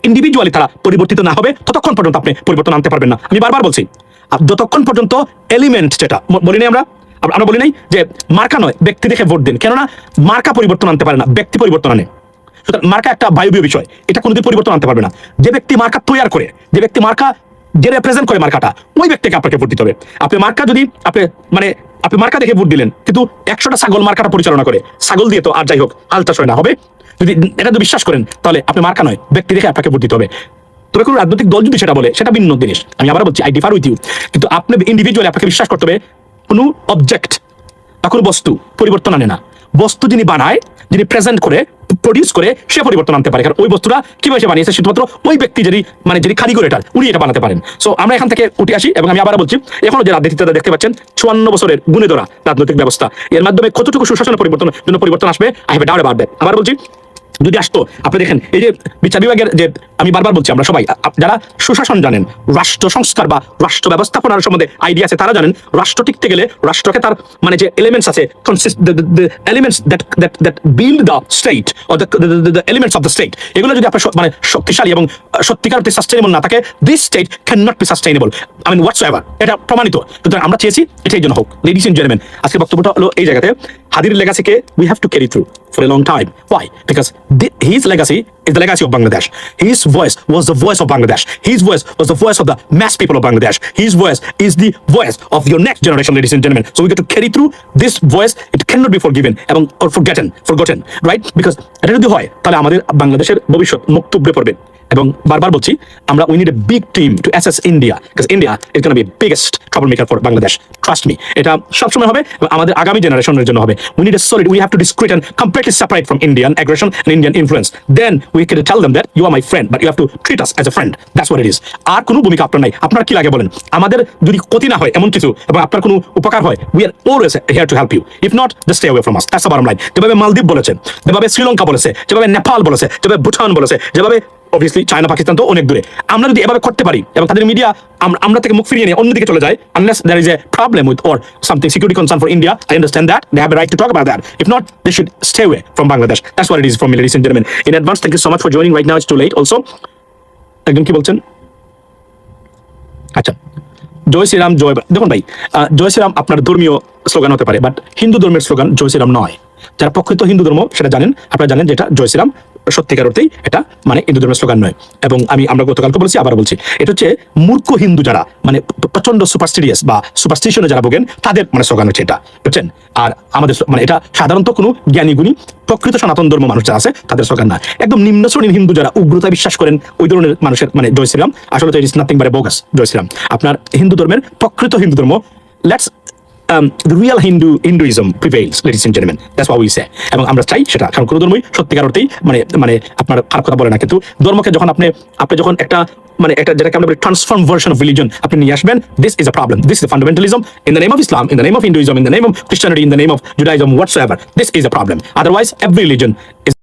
ইন্ডিভিজুয়ালি তারা পরিবর্তিত না হবে, ততক্ষণ পর্যন্ত আপনি পরিবর্তন আনতে পারবেন না। আমি বারবার বলছি, যতক্ষণ পর্যন্ত এলিমেন্ট, যেটা বলি নাই আমরা বলি নাই যে মার্কা নয়, ব্যক্তি দেখে ভোট দিন। কেননা মার্কা পরিবর্তন আনতে পারে না, ব্যক্তি পরিবর্তন আনে। সুতরাং মার্কা একটা বায়বীয় বিষয়, এটা কোনোদিন পরিবর্তন আনতে পারবে না। যে ব্যক্তি মার্কা তৈরি করে, যে ব্যক্তি মার্কা যে রেপ্রেজেন্ট করে মার্কাটা, ওই ব্যক্তিকে আপনাকে ভোট দিতে হবে। আপনি মার্কা যদি আপনি মার্কা দেখে ভোট দিলেন, কিন্তু 100টা ছাগল মার্কাটা পরিচালনা করে, ছাগল দিয়ে তো আর যাই হোক হাল চাষ হয় না। হবে যদি এটা যদি বিশ্বাস করেন, তাহলে আপনি মার্কা নয়, ব্যক্তি দেখে আপনাকে ভোট দিতে হবে। তবে কোনো রাজনৈতিক দল যদি সেটা বলে, সেটা ভিন্ন জিনিস। আমি আবার বলছি, আই ডিফার উইথ ইউ। কিন্তু আপনি ইন্ডিভিজুয়ালি আপনাকে বিশ্বাস করতে হবে, কোনো অবজেক্ট বা কোনো বস্তু পরিবর্তন আনে না। বস্তু যিনি বানায়, যিনি প্রেজেন্ট করে, প্রডিউস করে, সে পরিবর্তন আনতে পারে। কারণ ওই বস্তুটা কিভাবে সে বানিয়েছে, শুধুমাত্র ওই ব্যক্তি যিনি কারিগর, উনি এটা বানাতে পারেন। সো আমরা এখান থেকে উঠে আসি। এবং আমি আবার বলছি, এখনো যে রাজনীতিটা দেখতে পাচ্ছেন, 54 বছরের গুণে ধরা রাজনৈতিক ব্যবস্থা, এর মাধ্যমে কতটুকু সুশাসনের পরিবর্তন আসবে, I have a doubt about that. আবার বলছি, যদি আসতো, আপনি দেখেন এই যে বিচার বিভাগের যে, আমি বারবার বলছি, আমরা সবাই যারা সুশাসন জানেন, রাষ্ট্র সংস্কার বা রাষ্ট্র ব্যবস্থাপনার সম্বন্ধে আইডিয়া আছে, তারা জানেন রাষ্ট্র টিকতে গেলে রাষ্ট্রকে তার যে এলিমেন্টস আছে, elements that build the state or the elements of the state, এগুলো যদি আপনার শক্তিশালী এবং সত্যিকার অর্থে সাস্টেনেবল না থাকে, this state can not be sustainable. Whatsoever, এটা প্রমাণিত। সুতরাং আমরা চেয়েছি এটাই জন্য হোক। লেডিস এন্ড জেন্টলম্যান, আজকের বক্তব্যটা হলো এই জায়গাতে। হাদির লেগাসিকে we have to carry through for a long time. Why? Because his legacy is the legacy of Bangladesh. His voice was the voice of Bangladesh. His voice was the voice of the mass people of Bangladesh. His voice is the voice of your next generation, ladies and gentlemen. So we get to carry through this voice. It cannot be forgiven or forgotten, right? Because এটা যদি হয় তাহলে আমাদের বাংলাদেশের ভবিষ্যৎ মুক্ত উপড়ে পড়বে। এবং বারবার বলছি আমরা we need a big team to assess India because India is going to be the biggest troublemaker for Bangladesh. Trust me. এটা সবসময় হবে এবং আমাদের আগামী জেনারেশনের জন্য হবে। We need a solid, we have to discreet and completely separate from Indian aggression and Indian influence. Then we can tell them that you are my friend, but you have to treat us as a friend. That's what it is. আর কোনো ভূমিকা আপনার নাই। আপনার কি লাগে বলেন? আমাদের যদি ক্ষতি না হয় এমন কিছু এবং আপনার কোনো উপকার হয়, we are always here to help you. If not, just stay away from us. That's the bottom line. যেভাবে মালদ্বীপ বলেছে, যেভাবে শ্রীলঙ্কা বলেছে, যেভাবে নেপাল বলেছে, যেভাবে ভুটান বলেছে, যেভাবে obviously চায়না পাকিস্তান তো অনেক দূরে, আমরা যদি এভাবে করতে পারি এবং তাদের মিডিয়া আমরা থেকে মুখ ফিরিয়ে নিয়ে অন্যদিকে চলে যায়, unless there is a problem with or something security concern for India, I understand that they have a right to talk about that. If not, they should stay away from Bangladesh. That's what it is from me, ladies and gentlemen. In advance, thank you so much for joining. Right now it's too late also. একজন কি বলছেন? আচ্ছা, জয় শ্রীরাম জয়, দেখুন ভাই, জয় শ্রীরাম আপনার ধর্মীয় স্লোগান হতে পারে, বাট হিন্দু ধর্মের স্লোগান জয় শ্রীরাম নয়। যারা প্রকৃত হিন্দু ধর্ম সেটা জানেন, আপনারা জানেন যেটা জয় শ্রীরাম সত্যিকার অর্থেই এটা মানে হিন্দু ধর্মের স্লোগান নয়। এবং আমরা গতকালকে বলছি, আবার বলছি, এটা হচ্ছে মূর্খ হিন্দু যারা মানে প্রচন্ড সুপারস্টিরিয়াস বা সুপারস্টিশনে যারা ভোগেন তাদের মানে স্লোগান হচ্ছে এটা, বুঝছেন? আর আমাদের মানে এটা সাধারণত কোনো জ্ঞানী গুণী প্রকৃত সনাতন ধর্ম মানুষ যারা আছে তাদের স্লোগান না। একদম নিম্ন শ্রেণীর হিন্দু যারা উগ্রতা বিশ্বাস করেন ওই ধরনের মানুষের মানে জয় শ্রীরাম আসলে তো it is nothing but a bogus জয় শ্রীরাম। আপনার হিন্দু ধর্মের প্রকৃত হিন্দু ধর্ম, let's the real Hinduism prevails, ladies and gentlemen. That's what we say. এবং আমরা চাই সেটা, কারণ কোনো ধর্মই সত্যিকার অর্থেই মানে আপনার খারাপ কথা বলে না, কিন্তু ধর্মকে যখন আপনি যখন একটা মানে একটা যেটাকে আমরা বলি ট্রান্সফর্ম ভার্সন অফ রিলিজন আপনি নিয়ে আসবেন, this is a problem. This is fundamentalism in the name of Islam, in the name of Hinduism, in the name of Christianity, in the name of Judaism, whatsoever. This is a problem. Otherwise, every religion is